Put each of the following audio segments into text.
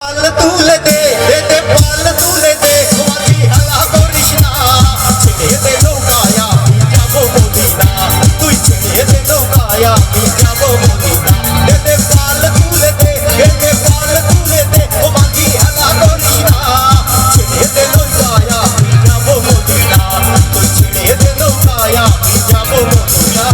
পাল তুলে দে পাল তুলে দে মাঝি হালা করিস না ছেড়ে দে নৌকায় আমি যাবো মদিনা তুই ছেড়ে দে নৌকায় আমি যাবো মদিনা দে পাল তুলে দে পাল তুলে দে ও মাঝি হালা করিস না ছেড়ে দে নৌকায় আমি যাবো মদিনা তুই ছেড়ে দে নৌকায় আমি যাবো মদিনা।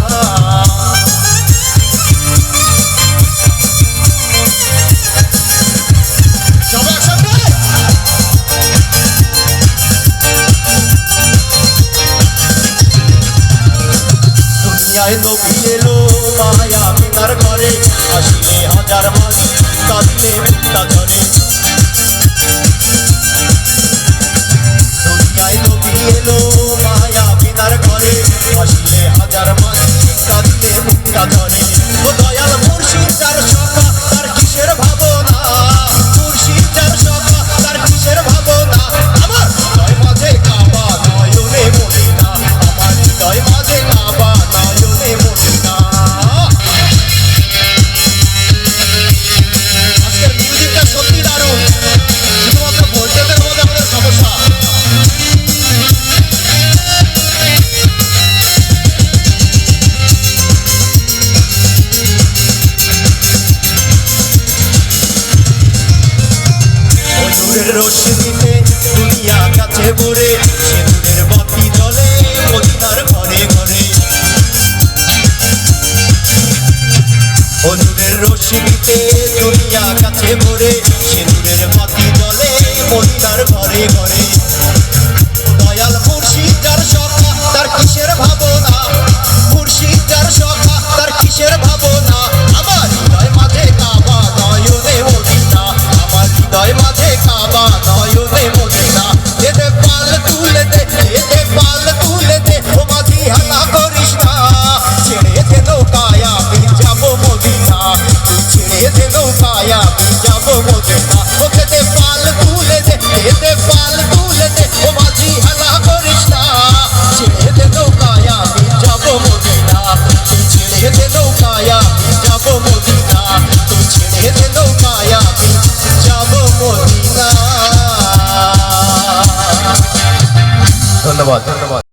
দুনিয়ায় নবী এলো মায়া মিনার ঘরে আসিলে হাজার মাঝি কাঁদিলে মিথ্যা ঝরে। দুনিয়ায় নবী এলো মায়া মিনার ঘরে আসিলে হাজার মাঝি কাঁদিলে মিথ্যা ঝরে। ও দয়াল মুর্শিদ যার সখা তার কিসের ভাবনা মুর্শিদ যার সখা তার কিসের ভাবনা আমার হৃদয় মাঝে কাবা নয়নে মদিনা আমার হৃদয় মাঝে কাবা নয়নে মদিনা। আজকের মিউজিকটা সত্যি দারুণ, শুধুমাত্র ভোল্টেজের মধ্যে আমাদের সমস্যা। নূরের রোশনীতে দুনিয়া কাছে ভরে সিঁদুরের বাতি জ্বলে মদিনার ঘরে ঘরে। নূরের রোশনীতে দুনিয়া কাছে ভরে সিঁদুরের বাতি জ্বলে মদিনার ঘরে ঘরে। দয়াল মুর্শিদ যার সখা তার কিসের ভাবনা মুর্শিদ যার সখা তার কিসের ভাবনা আমার হৃদয় মাঝে কাবা নয়নে মদিনা আমার হৃদয় মাঝে কাবা নয়নে মদিনা। দে পাল তুলে দে পাল তুলে দে ও মাঝি হালা করিস না ছেড়ে দে নৌকায় আমি যাবো মদিনা তুই ছেড়ে দে নৌকায় আমি যাবো মদিনা।